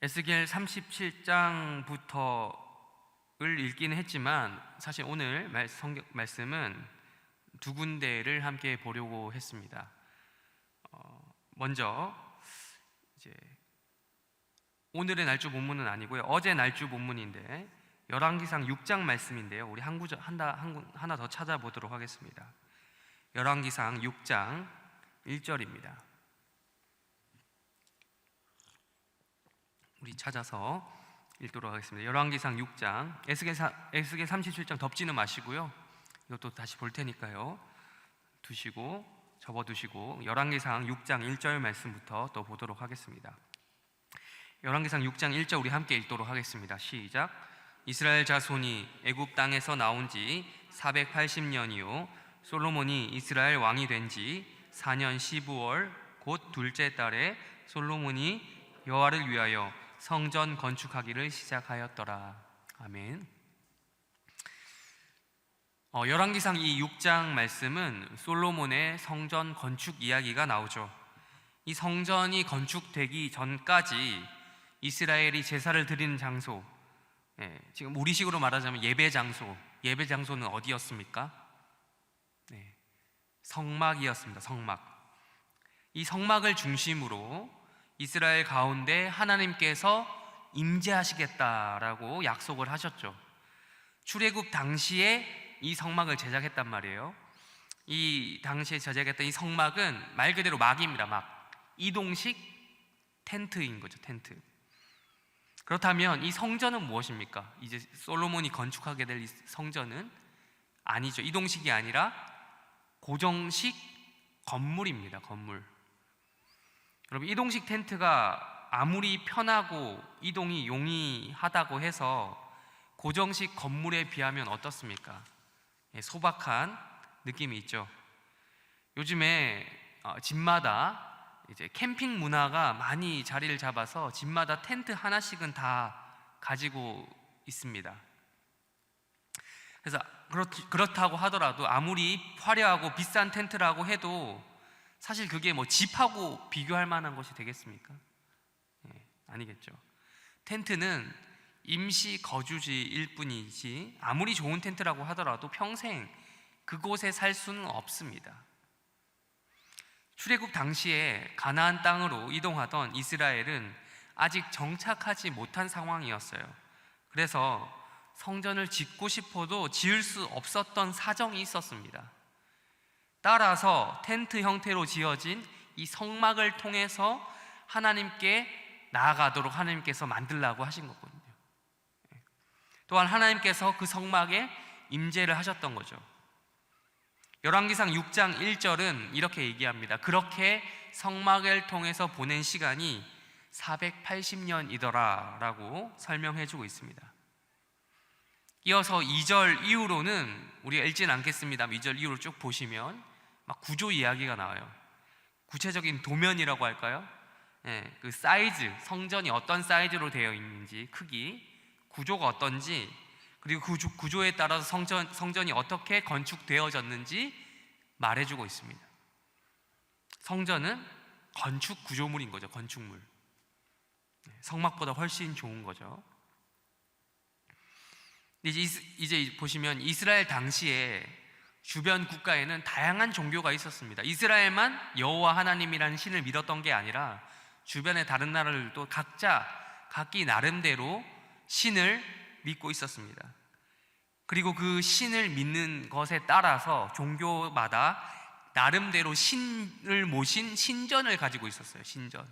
에스겔 37장부터를 읽기는 했지만 사실 오늘 말씀은 두 군데를 함께 보려고 했습니다. 먼저 이제 오늘의 날주 본문은 아니고요, 어제 날주 본문인데 열왕기상 6장 말씀인데요, 우리 한 구절 하나 더 찾아보도록 하겠습니다. 열왕기상 6장 1절입니다. 우리 찾아서 읽도록 하겠습니다. 열왕기상 6장, 에스겔 37장 덮지는 마시고요, 이것도 다시 볼 테니까요, 접어두시고 열왕기상 6장 1절 말씀부터 또 보도록 하겠습니다. 열왕기상 6장 1절 우리 함께 읽도록 하겠습니다. 시작. 이스라엘 자손이 애굽 땅에서 나온 지 480년이요 솔로몬이 이스라엘 왕이 된 지 4년 15월 곧 둘째 달에 솔로몬이 여호와를 위하여 성전 건축하기를 시작하였더라. 아멘. 열왕기상 이 6장 말씀은 솔로몬의 성전 건축 이야기가 나오죠. 이 성전이 건축되기 전까지 이스라엘이 제사를 드리는 장소, 지금 우리식으로 말하자면 예배 장소는 어디였습니까? 성막이었습니다. 성막. 이 성막을 중심으로 이스라엘 가운데 하나님께서 임재하시겠다라고 약속을 하셨죠. 출애굽 당시에 이 성막을 제작했단 말이에요. 이 당시에 제작했던 이 성막은 말 그대로 막입니다. 막 이동식 텐트인 거죠. 텐트. 그렇다면 이 성전은 무엇입니까? 이제 솔로몬이 건축하게 될 이 성전은 아니죠. 이동식이 아니라 고정식 건물입니다. 건물. 여러분, 이동식 텐트가 아무리 편하고 이동이 용이하다고 해서 고정식 건물에 비하면 어떻습니까? 소박한 느낌이 있죠. 요즘에 집마다 이제 캠핑 문화가 많이 자리를 잡아서 집마다 텐트 하나씩은 다 가지고 있습니다. 그래서 그렇다고 하더라도 아무리 화려하고 비싼 텐트라고 해도 사실 그게 뭐 집하고 비교할 만한 것이 되겠습니까? 아니겠죠. 텐트는 임시 거주지일 뿐이지 아무리 좋은 텐트라고 하더라도 평생 그곳에 살 수는 없습니다. 출애굽 당시에 가나안 땅으로 이동하던 이스라엘은 아직 정착하지 못한 상황이었어요. 그래서 성전을 짓고 싶어도 지을 수 없었던 사정이 있었습니다. 따라서 텐트 형태로 지어진 이 성막을 통해서 하나님께 나아가도록 하나님께서 만들라고 하신 거거든요. 또한 하나님께서 그 성막에 임재를 하셨던 거죠. 열왕기상 6장 1절은 이렇게 얘기합니다. 그렇게 성막을 통해서 보낸 시간이 480년이더라 라고 설명해주고 있습니다. 이어서 2절 이후로는 우리가 읽지는 않겠습니다. 2절 이후로 쭉 보시면 막 구조 이야기가 나와요. 구체적인 도면이라고 할까요? 그 사이즈, 성전이 어떤 사이즈로 되어 있는지, 크기, 구조가 어떤지, 그리고 그 구조에 따라서 성전이 어떻게 건축되어졌는지 말해주고 있습니다. 성전은 건축 구조물인 거죠. 건축물. 성막보다 훨씬 좋은 거죠. 이제 보시면 이스라엘 당시에 주변 국가에는 다양한 종교가 있었습니다. 이스라엘만 여호와 하나님이라는 신을 믿었던 게 아니라 주변의 다른 나라들도 각기 나름대로 신을 믿고 있었습니다. 그리고 그 신을 믿는 것에 따라서 종교마다 나름대로 신을 모신 신전을 가지고 있었어요. 신전.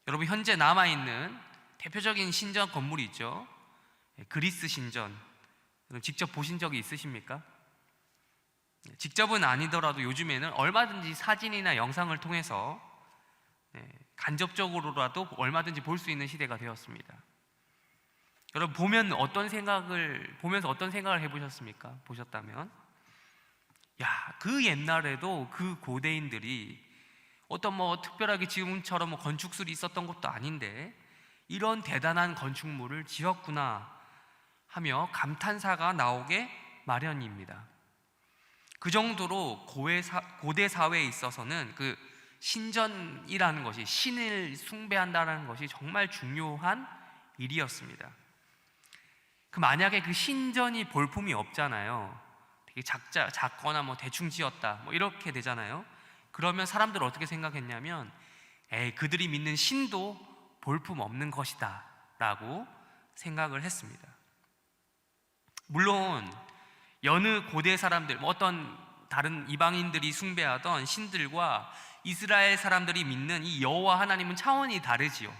여러분, 현재 남아있는 대표적인 신전 건물이 있죠. 그리스 신전. 직접 보신 적이 있으십니까? 직접은 아니더라도 요즘에는 얼마든지 사진이나 영상을 통해서 간접적으로라도 얼마든지 볼 수 있는 시대가 되었습니다. 여러분, 보면서 어떤 생각을 해보셨습니까? 보셨다면, 그 옛날에도 그 고대인들이 어떤 특별하게 지금처럼 건축술이 있었던 것도 아닌데 이런 대단한 건축물을 지었구나 하며 감탄사가 나오게 마련입니다. 그 정도로 고대 사회에 있어서는 그 신전이라는 것이, 신을 숭배한다는 것이 정말 중요한 일이었습니다. 만약에 그 신전이 볼품이 없잖아요. 되게 작거나 뭐 대충 지었다 뭐 이렇게 되잖아요. 그러면 사람들은 어떻게 생각했냐면, 그들이 믿는 신도 볼품 없는 것이다 라고 생각을 했습니다. 물론 여느 고대 사람들, 어떤 다른 이방인들이 숭배하던 신들과 이스라엘 사람들이 믿는 이 여호와 하나님은 차원이 다르죠.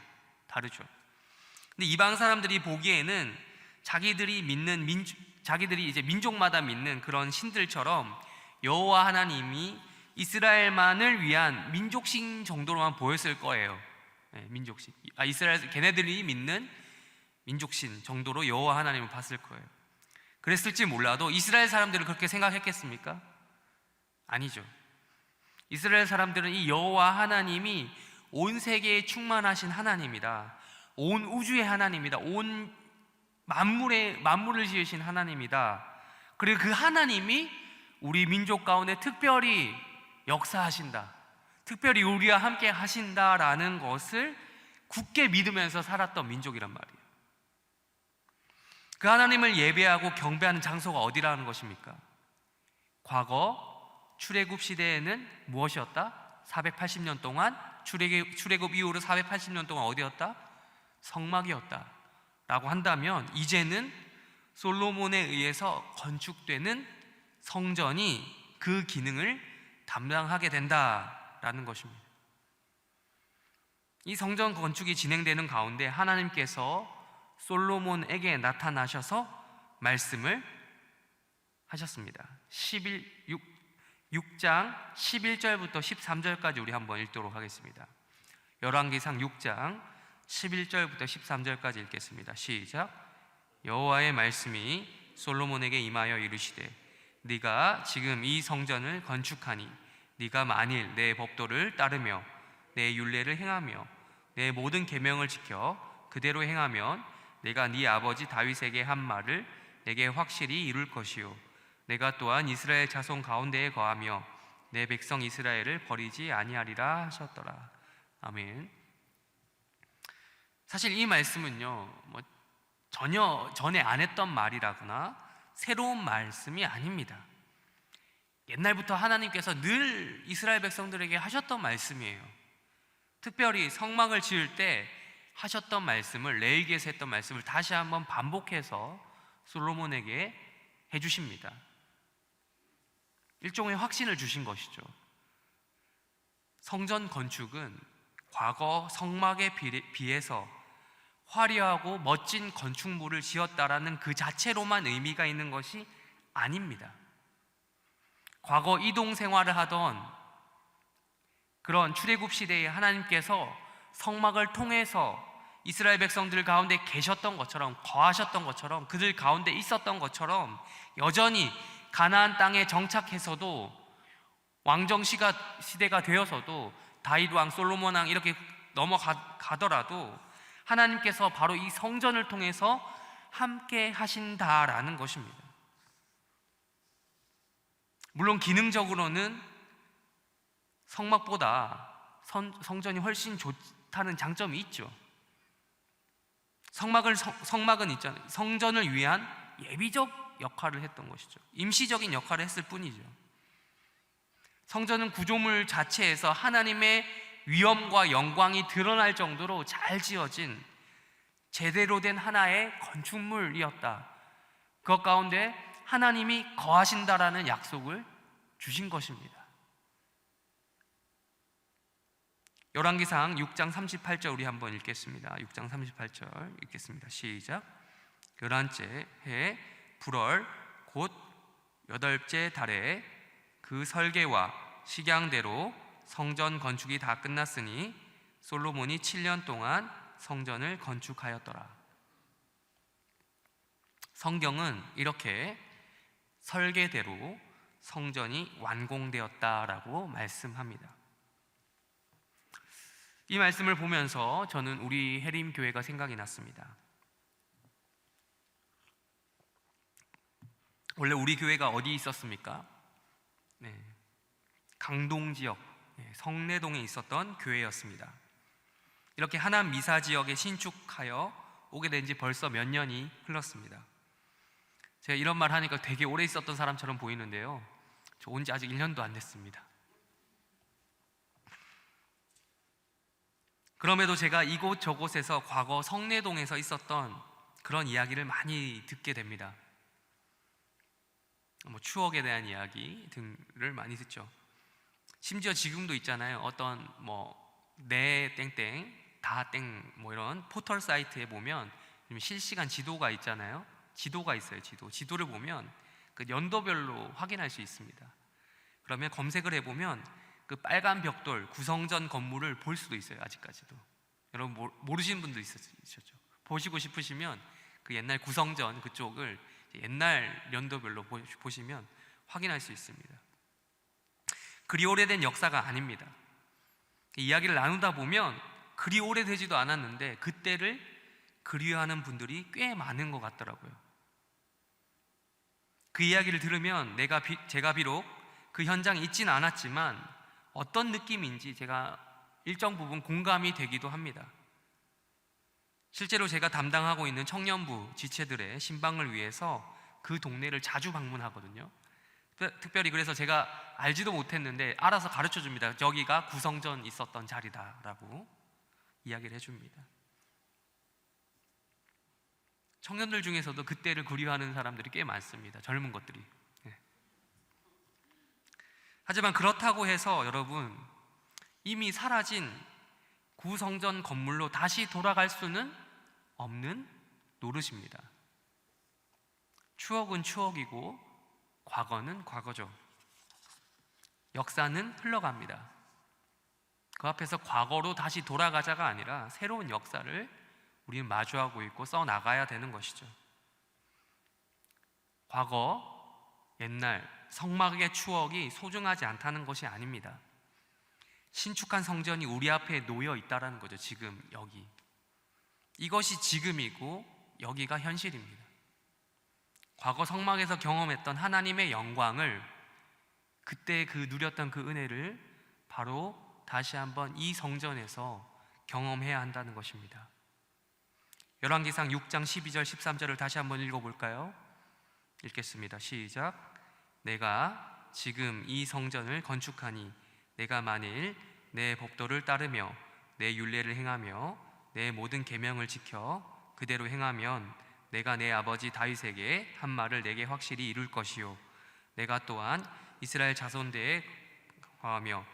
근데 이방 사람들이 보기에는 자기들이 이제 민족마다 믿는 그런 신들처럼 여호와 하나님이 이스라엘만을 위한 민족신 정도로만 보였을 거예요. 민족신. 이스라엘 걔네들이 믿는 민족신 정도로 여호와 하나님을 봤을 거예요. 그랬을지 몰라도 이스라엘 사람들은 그렇게 생각했겠습니까? 아니죠. 이스라엘 사람들은 이 여호와 하나님이 온 세계에 충만하신 하나님이다, 온 우주의 하나님이다, 온 만물을 지으신 하나님이다, 그리고 그 하나님이 우리 민족 가운데 특별히 역사하신다, 특별히 우리와 함께 하신다라는 것을 굳게 믿으면서 살았던 민족이란 말이에요. 그 하나님을 예배하고 경배하는 장소가 어디라는 것입니까? 과거 출애굽 시대에는 무엇이었다? 480년 동안, 출애굽 이후로 480년 동안 어디였다? 성막이었다 라고 한다면, 이제는 솔로몬에 의해서 건축되는 성전이 그 기능을 담당하게 된다라는 것입니다. 이 성전 건축이 진행되는 가운데 하나님께서 솔로몬에게 나타나셔서 말씀을 하셨습니다. 6장 11절부터 13절까지 우리 한번 읽도록 하겠습니다. 열왕기상 6장 11절부터 13절까지 읽겠습니다. 시작. 여호와의 말씀이 솔로몬에게 임하여 이르시되, 네가 지금 이 성전을 건축하니 네가 만일 내 법도를 따르며 내 율례를 행하며 내 모든 계명을 지켜 그대로 행하면 내가 네 아버지 다윗에게 한 말을 내게 확실히 이룰 것이요, 내가 또한 이스라엘 자손 가운데에 거하며 내 백성 이스라엘을 버리지 아니하리라 하셨더라. 아멘. 사실 이 말씀은요, 전혀 전에 안 했던 말이라거나 새로운 말씀이 아닙니다. 옛날부터 하나님께서 늘 이스라엘 백성들에게 하셨던 말씀이에요. 특별히 성막을 지을 때 하셨던 말씀을, 레위기에서 했던 말씀을 다시 한번 반복해서 솔로몬에게 해주십니다. 일종의 확신을 주신 것이죠. 성전 건축은 과거 성막에 비해서 화려하고 멋진 건축물을 지었다라는 그 자체로만 의미가 있는 것이 아닙니다. 과거 이동 생활을 하던 그런 출애굽 시대에 하나님께서 성막을 통해서 이스라엘 백성들 가운데 계셨던 것처럼, 거하셨던 것처럼, 그들 가운데 있었던 것처럼 여전히 가나안 땅에 정착해서도, 왕정 시대가 되어서도, 다윗 왕, 솔로몬 왕 이렇게 넘어가더라도 하나님께서 바로 이 성전을 통해서 함께 하신다라는 것입니다. 물론 기능적으로는 성막보다 성전이 훨씬 좋다는 장점이 있죠. 성막은 있잖아요. 성전을 위한 예비적 역할을 했던 것이죠. 임시적인 역할을 했을 뿐이죠. 성전은 구조물 자체에서 하나님의 위엄과 영광이 드러날 정도로 잘 지어진 제대로 된 하나의 건축물이었다. 그 가운데 하나님이 거하신다라는 약속을 주신 것입니다. 열왕기상 6장 38절 우리 한번 읽겠습니다. 6장 38절 읽겠습니다. 시작. 11째 해 불월 곧 8째 달에 그 설계와 식양대로 성전 건축이 다 끝났으니 솔로몬이 7년 동안 성전을 건축하였더라. 성경은 이렇게 설계대로 성전이 완공되었다라고 말씀합니다. 이 말씀을 보면서 저는 우리 해림교회가 생각이 났습니다. 원래 우리 교회가 어디 있었습니까? 강동 지역, 성내동에 있었던 교회였습니다. 이렇게 하남 미사 지역에 신축하여 오게 된 지 벌써 몇 년이 흘렀습니다. 제가 이런 말 하니까 되게 오래 있었던 사람처럼 보이는데요, 저 온 지 아직 1년도 안 됐습니다. 그럼에도 제가 이곳 저곳에서 과거 성내동에서 있었던 그런 이야기를 많이 듣게 됩니다. 추억에 대한 이야기 등을 많이 듣죠. 심지어 지금도 있잖아요. 어떤 내 땡땡 다 땡 이런 포털 사이트에 보면 실시간 지도가 있잖아요. 지도가 있어요. 지도를 보면 그 연도별로 확인할 수 있습니다. 그러면 검색을 해보면 그 빨간 벽돌 구성전 건물을 볼 수도 있어요. 아직까지도. 여러분 모르시는 분도 있었죠. 보시고 싶으시면 그 옛날 구성전 그쪽을 옛날 연도별로 보시면 확인할 수 있습니다. 그리 오래된 역사가 아닙니다. 이야기를 나누다 보면 그리 오래되지도 않았는데 그때를 그리워하는 분들이 꽤 많은 것 같더라고요. 그 이야기를 들으면 제가 비록 그 현장에 있지는 않았지만 어떤 느낌인지 제가 일정 부분 공감이 되기도 합니다. 실제로 제가 담당하고 있는 청년부 지체들의 신방을 위해서 그 동네를 자주 방문하거든요. 특별히 그래서 제가 알지도 못했는데 알아서 가르쳐 줍니다. 여기가 구성전 있었던 자리다라고 이야기를 해줍니다. 청년들 중에서도 그때를 그리워하는 사람들이 꽤 많습니다. 젊은 것들이. 하지만 그렇다고 해서 여러분, 이미 사라진 구성전 건물로 다시 돌아갈 수는 없는 노릇입니다. 추억은 추억이고 과거는 과거죠. 역사는 흘러갑니다. 그 앞에서 과거로 다시 돌아가자가 아니라 새로운 역사를 우리는 마주하고 있고 써나가야 되는 것이죠. 과거, 옛날, 성막의 추억이 소중하지 않다는 것이 아닙니다. 신축한 성전이 우리 앞에 놓여 있다는 거죠. 지금 여기. 이것이 지금이고 여기가 현실입니다. 과거 성막에서 경험했던 하나님의 영광을, 그때 누렸던 그 은혜를 바로 다시 한번 이 성전에서 경험해야 한다는 것입니다. 열왕기상 6장 12절 13절을 다시 한번 읽어볼까요? 읽겠습니다. 시작. 내가 지금 이 성전을 건축하니 내가 만일 내 법도를 따르며 내 율례를 행하며 내 모든 계명을 지켜 그대로 행하면 내가 내 아버지 다윗에게 한 말을 내게 확실히 이룰 것이요 내가 또한 이스라엘 자손대에 거하며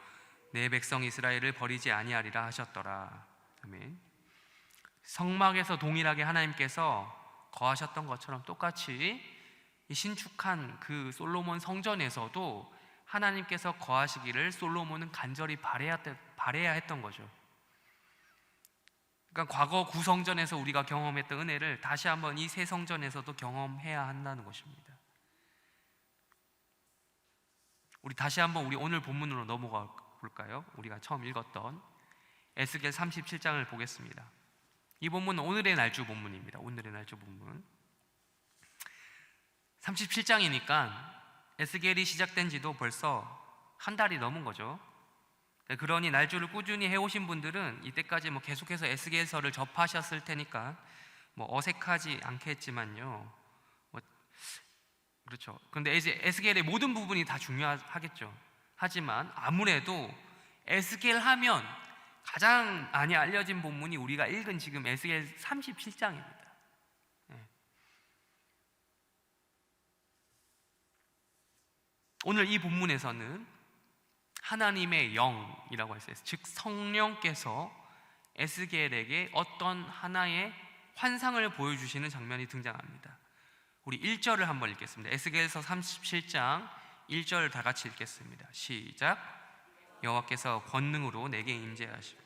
내 백성 이스라엘을 버리지 아니하리라 하셨더라. 아멘. 성막에서 동일하게 하나님께서 거하셨던 것처럼 똑같이 이 신축한 그 솔로몬 성전에서도 하나님께서 거하시기를 솔로몬은 간절히 바라야 했던 거죠. 그러니까 과거 구성전에서 우리가 경험했던 은혜를 다시 한번 이 새 성전에서도 경험해야 한다는 것입니다. 우리 다시 한번 우리 오늘 본문으로 넘어가 볼까요? 우리가 처음 읽었던 에스겔 37장을 보겠습니다. 이 본문은 오늘의 날주 본문입니다. 오늘의 날주 본문 37장이니까 에스겔이 시작된 지도 벌써 한 달이 넘은 거죠. 그러니 날주를 꾸준히 해오신 분들은 이때까지 계속해서 에스겔서를 접하셨을 테니까 어색하지 않겠지만요. 그렇죠. 그런데 이제 에스겔의 모든 부분이 다 중요하겠죠. 하지만 아무래도 에스겔 하면 가장 많이 알려진 본문이 우리가 읽은 지금 에스겔 37장입니다. 오늘 이 본문에서는 하나님의 영이라고 했어요. 즉 성령께서 에스겔에게 어떤 하나의 환상을 보여주시는 장면이 등장합니다. 우리 1절을 한번 읽겠습니다. 에스겔서 37장 1절 다 같이 읽겠습니다. 시작. 여호와께서 권능으로 내게 임재하시고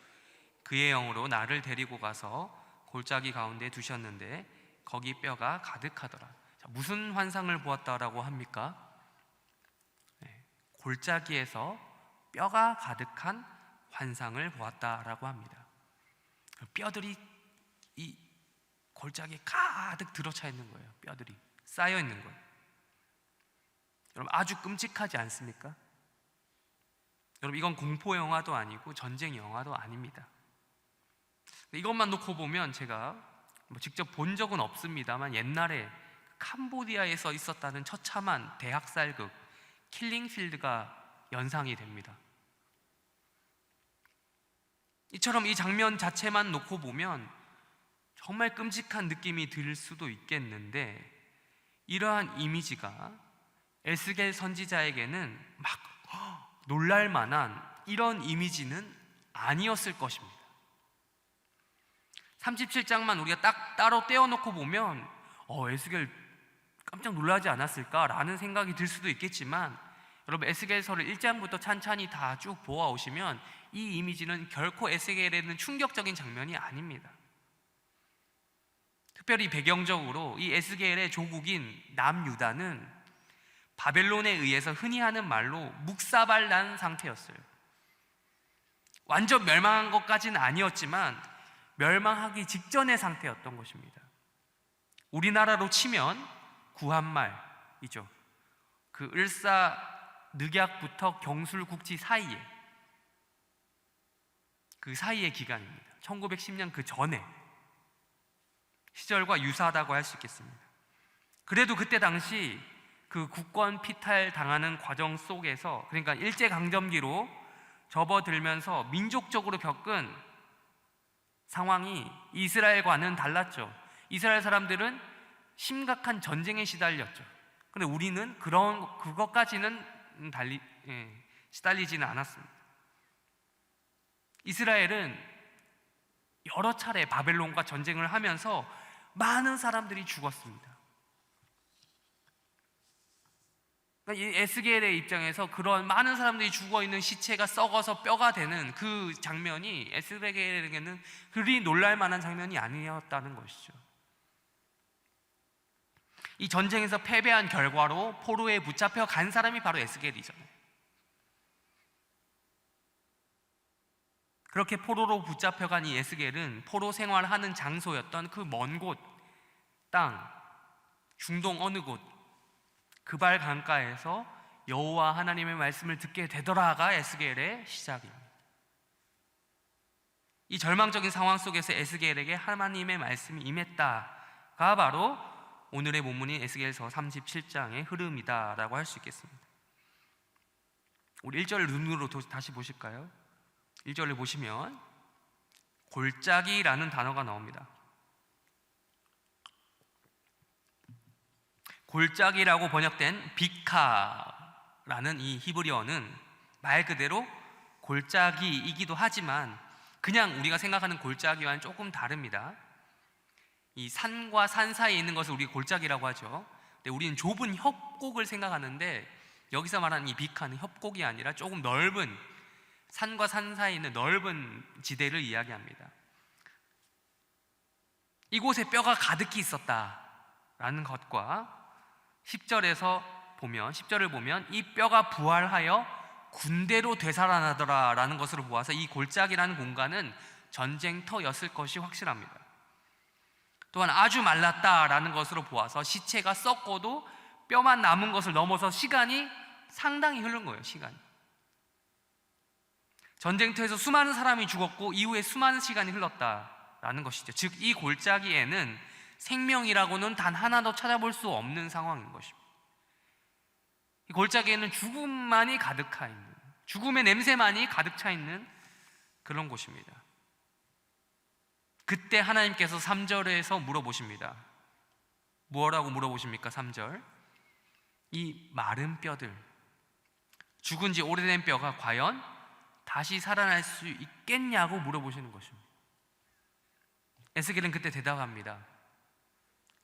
그의 영으로 나를 데리고 가서 골짜기 가운데 두셨는데 거기 뼈가 가득하더라. 자, 무슨 환상을 보았다라고 합니까? 골짜기에서 뼈가 가득한 환상을 보았다라고 합니다. 뼈들이 이 골짜기에 가득 들어차 있는 거예요. 뼈들이 쌓여 있는 거예요. 여러분 아주 끔찍하지 않습니까? 여러분, 이건 공포 영화도 아니고 전쟁 영화도 아닙니다. 이것만 놓고 보면 제가 직접 본 적은 없습니다만 옛날에 캄보디아에서 있었다는 처참한 대학살극 킬링필드가 연상이 됩니다. 이처럼 이 장면 자체만 놓고 보면 정말 끔찍한 느낌이 들 수도 있겠는데, 이러한 이미지가 에스겔 선지자에게는 막 놀랄 만한 이런 이미지는 아니었을 것입니다. 37장만 우리가 딱 따로 떼어놓고 보면 에스겔 깜짝 놀라지 않았을까라는 생각이 들 수도 있겠지만, 여러분, 에스겔서를 1장부터 찬찬히 다 쭉 보아오시면 이 이미지는 결코 에스겔에는 충격적인 장면이 아닙니다. 특별히 배경적으로 이 에스겔의 조국인 남유다는 바벨론에 의해서 흔히 하는 말로 묵사발난 상태였어요. 완전 멸망한 것까지는 아니었지만 멸망하기 직전의 상태였던 것입니다. 우리나라로 치면 구한말이죠. 그 을사늑약부터 경술국지 사이에, 그 사이의 기간입니다. 1910년 그 전에 시절과 유사하다고 할 수 있겠습니다. 그래도 그때 당시 그 국권 피탈 당하는 과정 속에서, 그러니까 일제강점기로 접어들면서 민족적으로 겪은 상황이 이스라엘과는 달랐죠. 이스라엘 사람들은 심각한 전쟁에 시달렸죠. 근데 우리는 그것까지는 시달리지는 않았습니다. 이스라엘은 여러 차례 바벨론과 전쟁을 하면서 많은 사람들이 죽었습니다. 이 에스겔의 입장에서 그런 많은 사람들이 죽어있는 시체가 썩어서 뼈가 되는 그 장면이 에스겔에게는 그리 놀랄만한 장면이 아니었다는 것이죠. 이 전쟁에서 패배한 결과로 포로에 붙잡혀 간 사람이 바로 에스겔이잖아요. 그렇게 포로로 붙잡혀간 이 에스겔은 포로 생활하는 장소였던 그 먼 곳 땅, 중동 어느 곳 그발 강가에서 여호와 하나님의 말씀을 듣게 되더라가 에스겔의 시작입니다. 이 절망적인 상황 속에서 에스겔에게 하나님의 말씀이 임했다가 바로 오늘의 본문인 에스겔서 37장의 흐름이다라고 할 수 있겠습니다. 우리 1절 눈으로 다시 보실까요? 1절을 보시면 골짜기라는 단어가 나옵니다. 골짜기라고 번역된 비카라는 이 히브리어는 말 그대로 골짜기이기도 하지만 그냥 우리가 생각하는 골짜기와는 조금 다릅니다. 이 산과 산 사이에 있는 것을 우리가 골짜기라고 하죠. 근데 우리는 좁은 협곡을 생각하는데 여기서 말하는 이 비카는 협곡이 아니라 조금 넓은, 산과 산 사이에 있는 넓은 지대를 이야기합니다. 이곳에 뼈가 가득히 있었다라는 것과 10절을 보면 이 뼈가 부활하여 군대로 되살아나더라라는 것으로 보아서 이 골짜기라는 공간은 전쟁터였을 것이 확실합니다. 또한 아주 말랐다라는 것으로 보아서 시체가 썩고도 뼈만 남은 것을 넘어서 시간이 상당히 흐른 거예요. 시간이. 전쟁터에서 수많은 사람이 죽었고 이후에 수많은 시간이 흘렀다라는 것이죠. 즉 이 골짜기에는 생명이라고는 단 하나도 찾아볼 수 없는 상황인 것입니다. 이 골짜기에는 죽음만이 가득하 있는, 죽음의 냄새만이 가득 차 있는 그런 곳입니다. 그때 하나님께서 3절에서 물어보십니다. 뭐라고 물어보십니까? 3절. 이 마른 뼈들, 죽은 지 오래된 뼈가 과연 다시 살아날 수 있겠냐고 물어보시는 것입니다. 에스겔은 그때 대답합니다.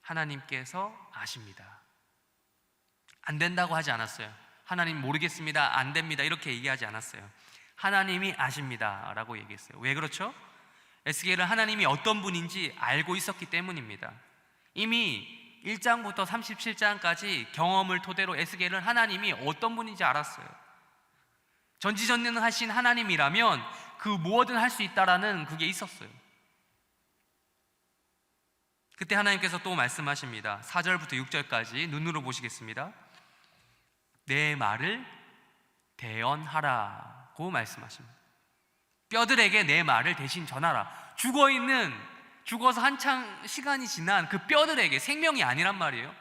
하나님께서 아십니다. 안 된다고 하지 않았어요. 하나님 모르겠습니다, 안 됩니다 이렇게 얘기하지 않았어요. 하나님이 아십니다 라고 얘기했어요. 왜 그렇죠? 에스겔은 하나님이 어떤 분인지 알고 있었기 때문입니다. 이미 1장부터 37장까지 경험을 토대로 에스겔은 하나님이 어떤 분인지 알았어요. 전지전능하신 하나님이라면 그 무엇든 할 수 있다라는 그게 있었어요. 그때 하나님께서 또 말씀하십니다. 4절부터 6절까지 눈으로 보시겠습니다. 내 말을 대언하라. 전하라고 말씀하십니다. 뼈들에게 내 말을 대신 전하라. 죽어서 한창 시간이 지난 그 뼈들에게, 생명이 아니란 말이에요.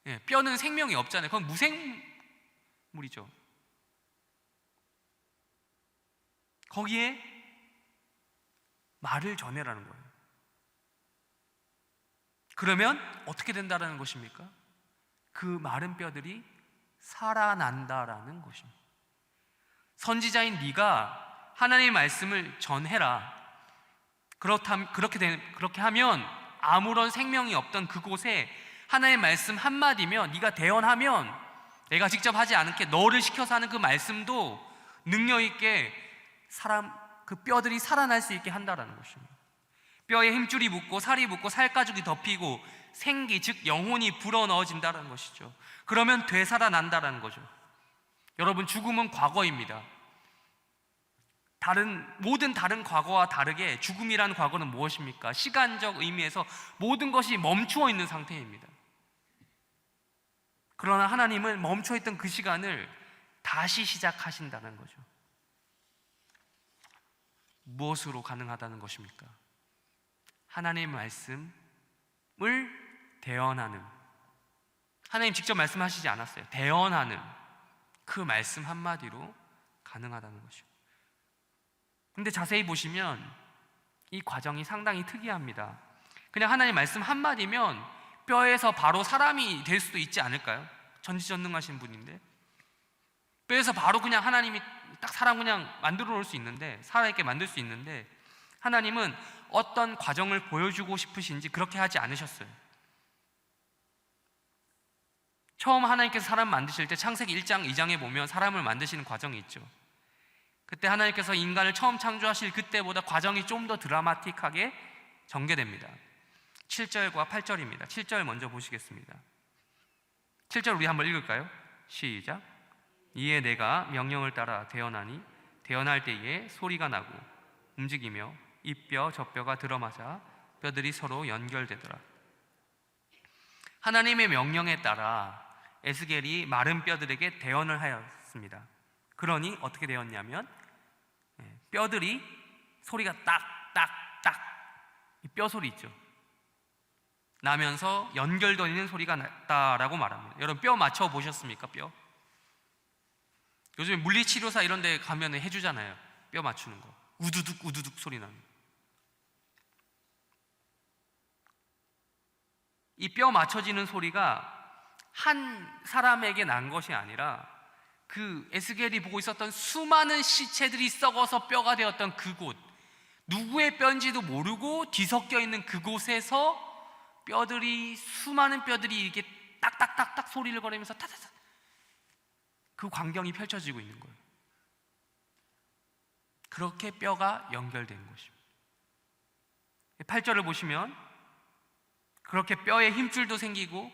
예, 뼈는 생명이 없잖아요. 그건 무생물이죠. 거기에 말을 전해라는 거예요. 그러면 어떻게 된다라는 것입니까? 그 마른 뼈들이 살아난다라는 것입니다. 선지자인 네가 하나님의 말씀을 전해라. 그렇게 하면 아무런 생명이 없던 그곳에 하나님의 말씀 한마디면, 네가 대언하면, 내가 직접 하지 않게 너를 시켜서 하는 그 말씀도 능력 있게 그 뼈들이 살아날 수 있게 한다라는 것입니다. 뼈에 힘줄이 붙고 살이 붙고 살가죽이 덮이고 생기, 즉 영혼이 불어넣어진다는 것이죠. 그러면 되살아난다는 거죠. 여러분, 죽음은 과거입니다. 모든 다른 과거와 다르게 죽음이라는 과거는 무엇입니까? 시간적 의미에서 모든 것이 멈추어 있는 상태입니다. 그러나 하나님은 멈춰 있던 그 시간을 다시 시작하신다는 거죠. 무엇으로 가능하다는 것입니까? 하나님의 말씀을 대언하는, 하나님 직접 말씀하시지 않았어요. 대언하는 그 말씀 한마디로 가능하다는 것이죠. 근데 자세히 보시면 이 과정이 상당히 특이합니다. 그냥 하나님 말씀 한마디면 뼈에서 바로 사람이 될 수도 있지 않을까요? 전지전능하신 분인데 뼈에서 바로 그냥 하나님이 딱 사람 그냥 만들어 놓을 수 있는데, 살아있게 만들 수 있는데, 하나님은 어떤 과정을 보여주고 싶으신지 그렇게 하지 않으셨어요. 처음 하나님께서 사람 만드실 때 창세기 1장 2장에 보면 사람을 만드시는 과정이 있죠. 그때 하나님께서 인간을 처음 창조하실 그때보다 과정이 좀 더 드라마틱하게 전개됩니다. 7절과 8절입니다. 7절 먼저 보시겠습니다. 7절 우리 한번 읽을까요? 시작. 이에 내가 명령을 따라 대언하니 대언할 때에 소리가 나고 움직이며 이 뼈 저 뼈가 들어맞아 뼈들이 서로 연결되더라. 하나님의 명령에 따라 에스겔이 마른 뼈들에게 대언을 하였습니다. 그러니 어떻게 되었냐면 뼈들이 소리가 딱딱딱, 이 뼈 소리 있죠, 나면서 연결되는 소리가 났다라고 말합니다. 여러분, 뼈 맞춰 보셨습니까? 뼈? 요즘에 물리치료사 이런 데 가면 해주잖아요. 뼈 맞추는 거. 우두둑 우두둑 소리 나는. 이 뼈 맞춰지는 소리가 한 사람에게 난 것이 아니라 그 에스겔이 보고 있었던 수많은 시체들이 썩어서 뼈가 되었던 그곳, 누구의 뼈인지도 모르고 뒤섞여 있는 그곳에서 수많은 뼈들이 이렇게 딱딱딱딱 소리를 거리면서 타타타, 그 광경이 펼쳐지고 있는 거예요. 그렇게 뼈가 연결된 것입니다. 8절을 보시면 그렇게 뼈에 힘줄도 생기고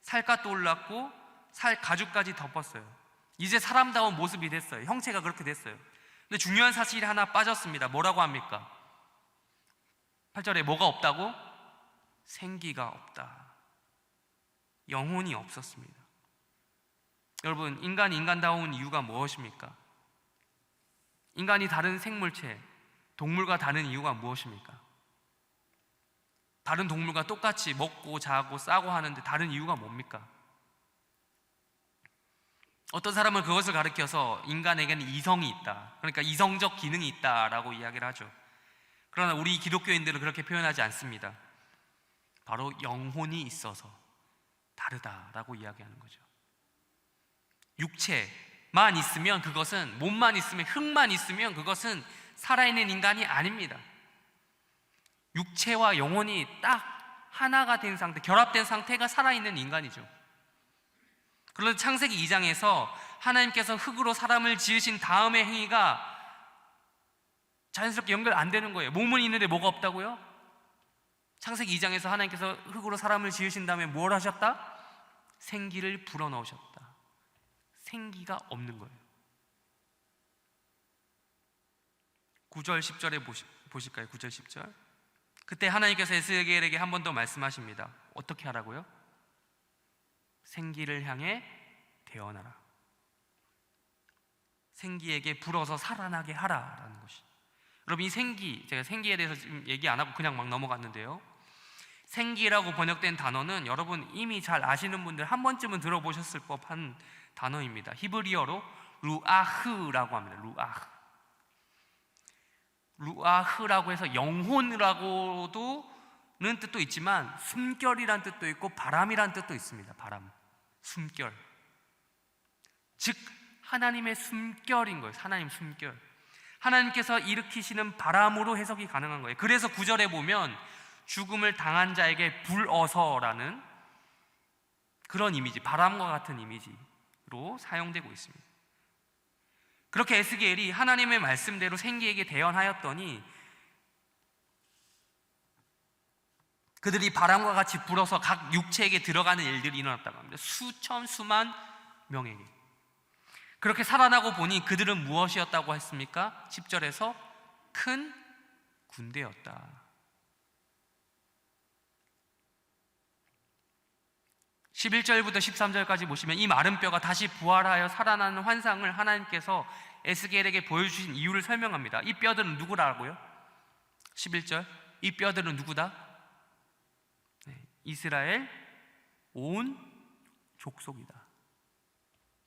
살갗도 올랐고 살 가죽까지 덮었어요. 이제 사람다운 모습이 됐어요. 형체가 그렇게 됐어요. 근데 중요한 사실이 하나 빠졌습니다. 뭐라고 합니까? 8절에 뭐가 없다고? 생기가 없다. 영혼이 없었습니다. 여러분, 인간이 인간다운 이유가 무엇입니까? 인간이 다른 생물체, 동물과 다른 이유가 무엇입니까? 다른 동물과 똑같이 먹고 자고 싸고 하는데 다른 이유가 뭡니까? 어떤 사람은 그것을 가리켜서 인간에게는 이성이 있다, 그러니까 이성적 기능이 있다라고 이야기를 하죠. 그러나 우리 기독교인들은 그렇게 표현하지 않습니다. 바로 영혼이 있어서 다르다라고 이야기하는 거죠. 육체만 있으면, 그것은 몸만 있으면, 흙만 있으면 그것은 살아있는 인간이 아닙니다. 육체와 영혼이 딱 하나가 된 상태, 결합된 상태가 살아있는 인간이죠. 그런데 창세기 2장에서 하나님께서 흙으로 사람을 지으신 다음의 행위가 자연스럽게 연결 안 되는 거예요. 몸은 있는데 뭐가 없다고요? 창세기 2장에서 하나님께서 흙으로 사람을 지으신 다음에 뭘 하셨다? 생기를 불어넣으셨다. 생기가 없는 거예요. 9절 10절에 보실까요? 9절 10절. 그때 하나님께서 에스겔에게 한 번 더 말씀하십니다. 어떻게 하라고요? 생기를 향해 대언하라. 생기에게 불어서 살아나게 하라라는 것이. 여러분, 이 생기, 제가 생기에 대해서 지금 얘기 안 하고 그냥 막 넘어갔는데요, 생기라고 번역된 단어는 여러분 이미 잘 아시는 분들 한 번쯤은 들어보셨을 법한 단어입니다. 히브리어로 루아흐라고 합니다. 루아흐라고 해서 영혼이라고도 는 뜻도 있지만 숨결이란 뜻도 있고 바람이란 뜻도 있습니다. 바람, 숨결, 즉 하나님의 숨결인 거예요. 하나님 숨결, 하나님께서 일으키시는 바람으로 해석이 가능한 거예요. 그래서 9절에 보면 죽음을 당한 자에게 불어서라는 그런 이미지, 바람과 같은 이미지로 사용되고 있습니다. 그렇게 에스겔이 하나님의 말씀대로 생기에게 대언하였더니 그들이 바람과 같이 불어서 각 육체에게 들어가는 일들이 일어났다고 합니다. 수천 수만 명에게. 그렇게 살아나고 보니 그들은 무엇이었다고 했습니까? 10절에서 큰 군대였다. 11절부터 13절까지 보시면 이 마른 뼈가 다시 부활하여 살아나는 환상을 하나님께서 에스겔에게 보여주신 이유를 설명합니다. 이 뼈들은 누구라고요? 11절, 이 뼈들은 누구다? 이스라엘 온 족속이다.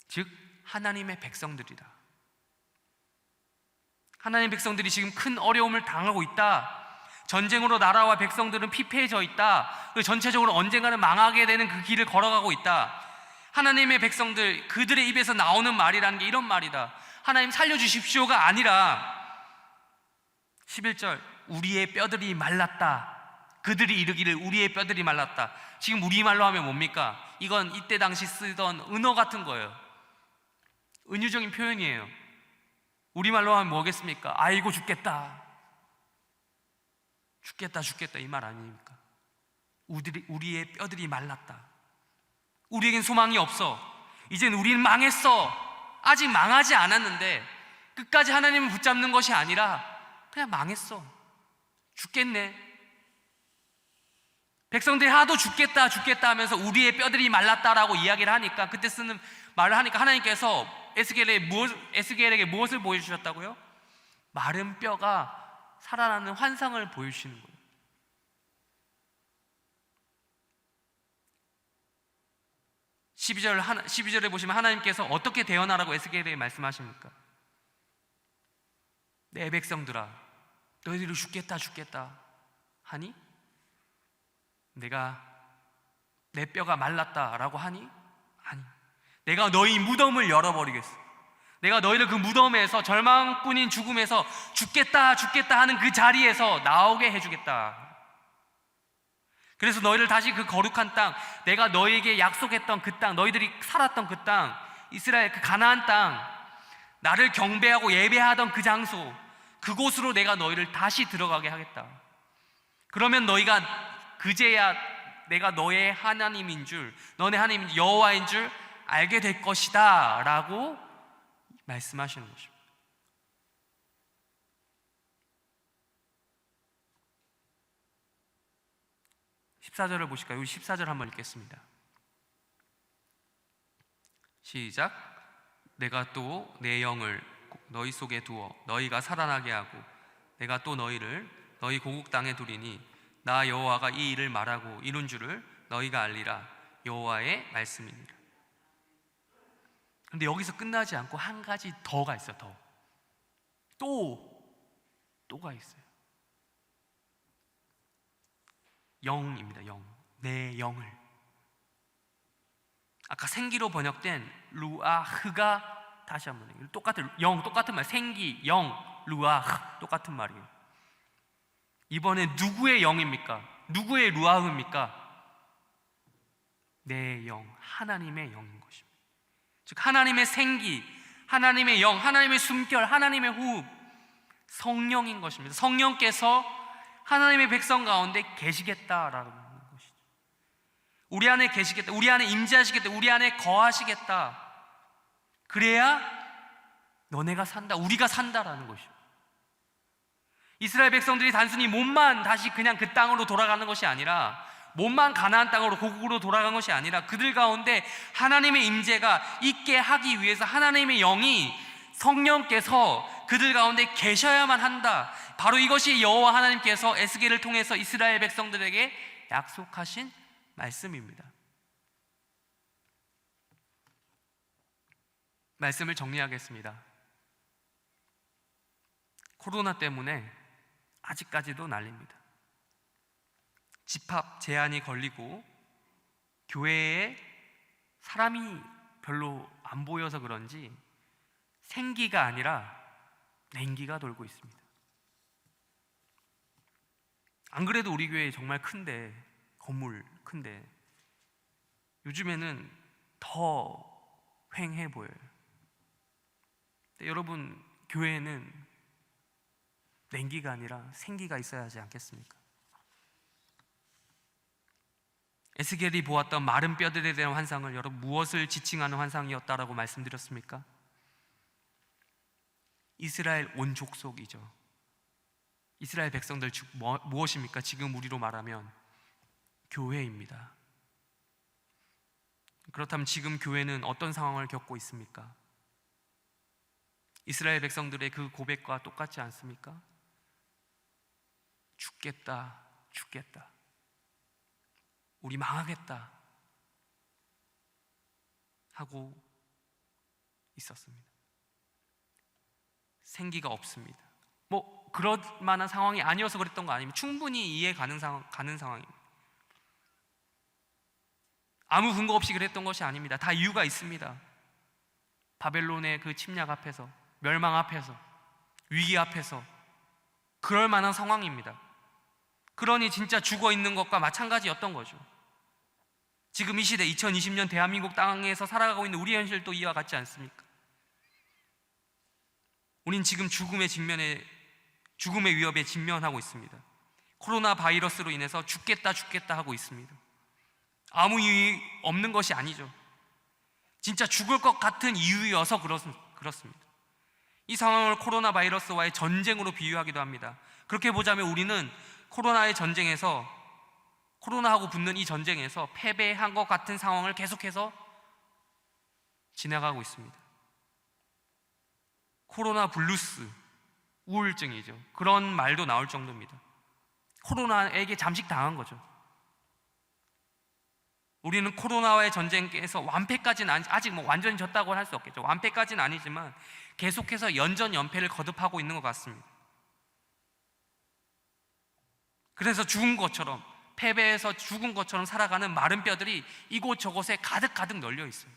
즉 하나님의 백성들이다. 하나님의 백성들이 지금 큰 어려움을 당하고 있다. 전쟁으로 나라와 백성들은 피폐해져 있다. 전체적으로 언젠가는 망하게 되는 그 길을 걸어가고 있다. 하나님의 백성들, 그들의 입에서 나오는 말이라는 게 이런 말이다. 하나님 살려주십시오가 아니라 11절, 우리의 뼈들이 말랐다. 그들이 이르기를 우리의 뼈들이 말랐다. 지금 우리말로 하면 뭡니까? 이건 이때 당시 쓰던 은어 같은 거예요. 은유적인 표현이에요. 우리말로 하면 뭐겠습니까? 아이고 죽겠다, 죽겠다 이 말 아닙니까? 우리의 뼈들이 말랐다. 우리에겐 소망이 없어. 이젠 우리는 망했어. 아직 망하지 않았는데 끝까지 하나님을 붙잡는 것이 아니라 그냥 망했어. 죽겠네. 백성들이 하도 죽겠다 하면서 우리의 뼈들이 말랐다라고 이야기를 하니까, 그때 쓰는 말을 하니까 하나님께서 에스겔에게 무엇을 보여주셨다고요? 마른 뼈가 살아나는 환상을 보여주시는 거예요. 12절에 보시면 하나님께서 어떻게 대언하라고 에스겔에게 말씀하십니까? 내 백성들아, 너희들이 죽겠다 하니? 내가 내 뼈가 말랐다라고 하니? 아니, 내가 너희 무덤을 열어버리겠어. 내가 너희를 그 무덤에서, 절망뿐인 죽음에서 죽겠다 하는 그 자리에서 나오게 해주겠다. 그래서 너희를 다시 그 거룩한 땅, 내가 너희에게 약속했던 그 땅, 너희들이 살았던 그 땅, 이스라엘 그 가나안 땅, 나를 경배하고 예배하던 그 장소, 그곳으로 내가 너희를 다시 들어가게 하겠다. 그러면 너희가 그제야 내가 너의 하나님인 줄, 너네 하나님 여호와인 줄 알게 될 것이다 라고 말씀하시는 것입니다. (14절을) 보실까요? 14절 한번 읽겠습니다. 시작. 내가 또 내 영을 너희 속에 두어 너희가 살아나게 하고 내가 또 너희를 너희 고국 땅에 두리니 나 여호와가 이 일을 말하고 이룬 줄을 너희가 알리라. 여호와의 말씀이니라. 그런데 여기서 끝나지 않고 한 가지 더가 있어요. 또가 있어요. 영입니다. 영. 내 영을. 아까 생기로 번역된 루아흐가 다시 한번 똑같은 영, 똑같은 말. 생기, 영, 루아흐 똑같은 말이에요. 이번에 누구의 영입니까? 누구의 루아흐입니까? 내 영, 하나님의 영인 것입니다. 즉 하나님의 생기, 하나님의 영, 하나님의 숨결, 하나님의 호흡, 성령인 것입니다. 성령께서 하나님의 백성 가운데 계시겠다라는 것이죠. 우리 안에 계시겠다, 우리 안에 임재하시겠다, 우리 안에 거하시겠다. 그래야 너네가 산다, 우리가 산다라는 것이죠. 이스라엘 백성들이 단순히 몸만 다시 그냥 그 땅으로 돌아가는 것이 아니라, 몸만 가나안 땅으로, 고국으로 돌아간 것이 아니라 그들 가운데 하나님의 임재가 있게 하기 위해서 하나님의 영이 성령께서 그들 가운데 계셔야만 한다. 바로 이것이 여호와 하나님께서 에스겔을 통해서 이스라엘 백성들에게 약속하신 말씀입니다. 말씀을 정리하겠습니다. 코로나 때문에 아직까지도 난립니다. 집합 제한이 걸리고 교회에 사람이 별로 안 보여서 그런지 생기가 아니라 냉기가 돌고 있습니다. 안 그래도 우리 교회 정말 큰데, 건물 큰데 요즘에는 더 휑해 보여요. 여러분, 교회에는 냉기가 아니라 생기가 있어야 하지 않겠습니까? 에스겔이 보았던 마른 뼈들에 대한 환상을 여러분 무엇을 지칭하는 환상이었다라고 말씀드렸습니까? 이스라엘 온 족속이죠. 이스라엘 백성들 즉 무엇입니까? 지금 우리로 말하면 교회입니다. 그렇다면 지금 교회는 어떤 상황을 겪고 있습니까? 이스라엘 백성들의 그 고백과 똑같지 않습니까? 죽겠다, 죽겠다. 우리 망하겠다 하고 있었습니다. 생기가 없습니다. 뭐 그럴 만한 상황이 아니어서 그랬던 거 아닙니다. 충분히 이해 가는 상황입니다. 아무 근거 없이 그랬던 것이 아닙니다. 다 이유가 있습니다. 바벨론의 그 침략 앞에서, 멸망 앞에서, 위기 앞에서 그럴 만한 상황입니다. 그러니 진짜 죽어 있는 것과 마찬가지였던 거죠. 지금 이 시대 2020년 대한민국 땅에서 살아가고 있는 우리 현실도 이와 같지 않습니까? 우린 지금 죽음의 위협에 직면하고 있습니다. 코로나 바이러스로 인해서 죽겠다 하고 있습니다. 아무 이유 없는 것이 아니죠. 진짜 죽을 것 같은 이유여서 그렇습니다. 이 상황을 코로나 바이러스와의 전쟁으로 비유하기도 합니다. 그렇게 보자면 우리는 코로나하고 붙는 이 전쟁에서 패배한 것 같은 상황을 계속해서 지나가고 있습니다. 코로나 블루스, 우울증이죠. 그런 말도 나올 정도입니다. 코로나에게 잠식당한 거죠. 우리는 코로나와의 전쟁에서 완패까지는 아직 완전히 졌다고 할 수 없겠죠. 완패까지는 아니지만 계속해서 연전연패를 거듭하고 있는 것 같습니다. 그래서 죽은 것처럼, 패배해서 죽은 것처럼 살아가는 마른 뼈들이 이곳저곳에 가득 널려 있어요.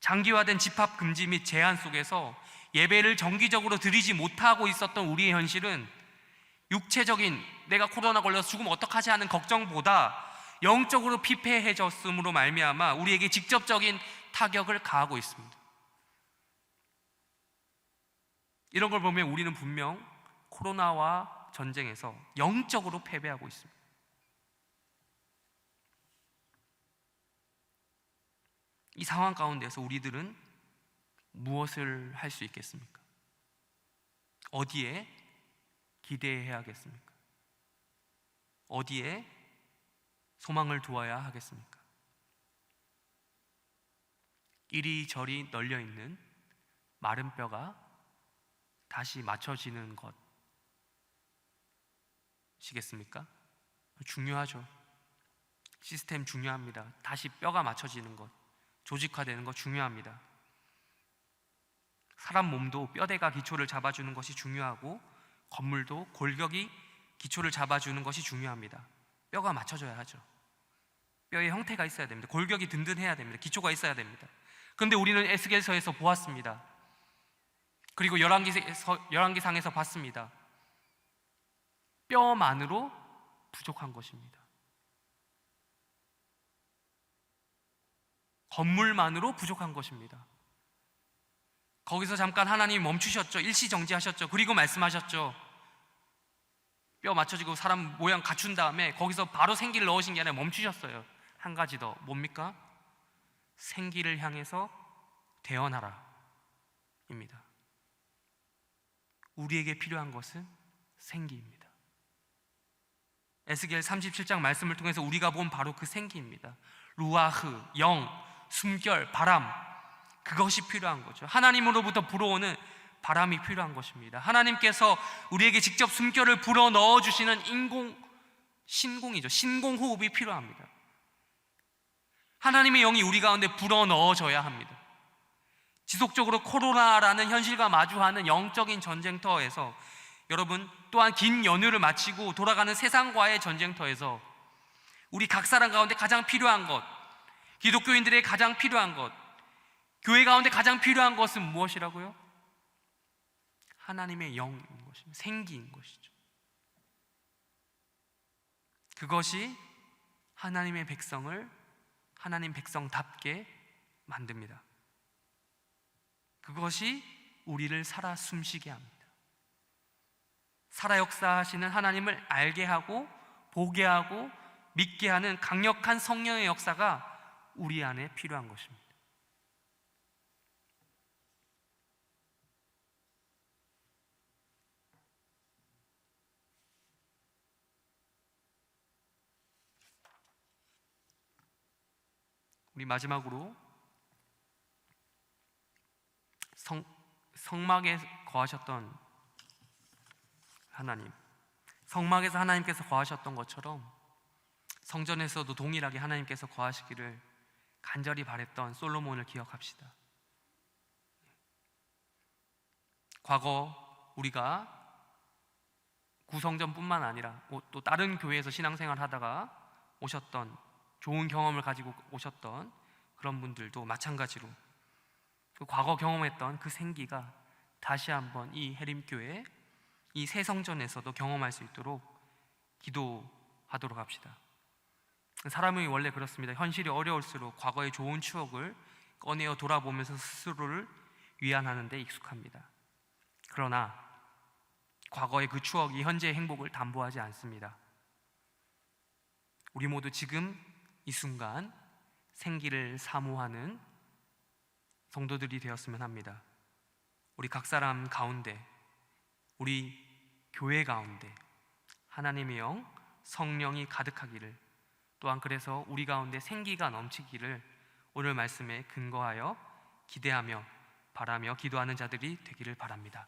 장기화된 집합 금지 및 제한 속에서 예배를 정기적으로 드리지 못하고 있었던 우리의 현실은 육체적인 내가 코로나 걸려서 죽으면 어떡하지 하는 걱정보다 영적으로 피폐해졌음으로 말미암아 우리에게 직접적인 타격을 가하고 있습니다. 이런 걸 보면 우리는 분명 코로나와 전쟁에서 영적으로 패배하고 있습니다. 이 상황 가운데서 우리들은 무엇을 할 수 있겠습니까? 어디에 기대해야겠습니까? 어디에 소망을 두어야 하겠습니까? 이리저리 널려있는 마른 뼈가 다시 맞춰지는 것이겠습니까? 중요하죠. 시스템 중요합니다. 다시 뼈가 맞춰지는 것, 조직화되는 것 중요합니다. 사람 몸도 뼈대가 기초를 잡아주는 것이 중요하고 건물도 골격이 기초를 잡아주는 것이 중요합니다. 뼈가 맞춰져야 하죠. 뼈의 형태가 있어야 됩니다. 골격이 든든해야 됩니다. 기초가 있어야 됩니다. 그런데 우리는 에스겔서에서 보았습니다. 그리고 열왕기상에서 봤습니다. 뼈만으로 부족한 것입니다. 건물만으로 부족한 것입니다. 거기서 잠깐 하나님이 멈추셨죠. 일시정지하셨죠. 그리고 말씀하셨죠. 뼈 맞춰지고 사람 모양 갖춘 다음에 거기서 바로 생기를 넣으신 게 아니라 멈추셨어요. 한 가지 더, 뭡니까? 생기를 향해서 대언하라 입니다. 우리에게 필요한 것은 생기입니다. 에스겔 37장 말씀을 통해서 우리가 본 바로 그 생기입니다. 루아흐, 영, 숨결, 바람, 그것이 필요한 거죠. 하나님으로부터 불어오는 바람이 필요한 것입니다. 하나님께서 우리에게 직접 숨결을 불어 넣어주시는 신공이죠. 신공호흡이 필요합니다. 하나님의 영이 우리 가운데 불어 넣어져야 합니다. 지속적으로 코로나라는 현실과 마주하는 영적인 전쟁터에서, 여러분 또한 긴 연휴를 마치고 돌아가는 세상과의 전쟁터에서 우리 각 사람 가운데 가장 필요한 것, 기독교인들의 가장 필요한 것, 교회 가운데 가장 필요한 것은 무엇이라고요? 하나님의 영인 것입니다. 생기인 것이죠. 그것이 하나님의 백성을 하나님 백성답게 만듭니다. 그것이 우리를 살아 숨쉬게 합니다. 살아 역사하시는 하나님을 알게 하고 보게 하고 믿게 하는 강력한 성령의 역사가 우리 안에 필요한 것입니다. 우리 마지막으로 성막에 거하셨던 하나님, 성막에서 하나님께서 거하셨던 것처럼 성전에서도 동일하게 하나님께서 거하시기를 간절히 바랬던 솔로몬을 기억합시다. 과거 우리가 구성전뿐만 아니라 또 다른 교회에서 신앙생활 하다가 오셨던, 좋은 경험을 가지고 오셨던 그런 분들도 마찬가지로 그 과거 경험했던 그 생기가 다시 한번 이 해림교회, 이 새 성전에서도 경험할 수 있도록 기도하도록 합시다. 사람이 원래 그렇습니다. 현실이 어려울수록 과거의 좋은 추억을 꺼내어 돌아보면서 스스로를 위안하는 데 익숙합니다. 그러나 과거의 그 추억이 현재의 행복을 담보하지 않습니다. 우리 모두 지금 이 순간 생기를 사모하는 성도들이 되었으면 합니다. 우리 각 사람 가운데, 우리 교회 가운데 하나님의 영, 성령이 가득하기를, 또한 그래서 우리 가운데 생기가 넘치기를 오늘 말씀에 근거하여 기대하며 바라며 기도하는 자들이 되기를 바랍니다.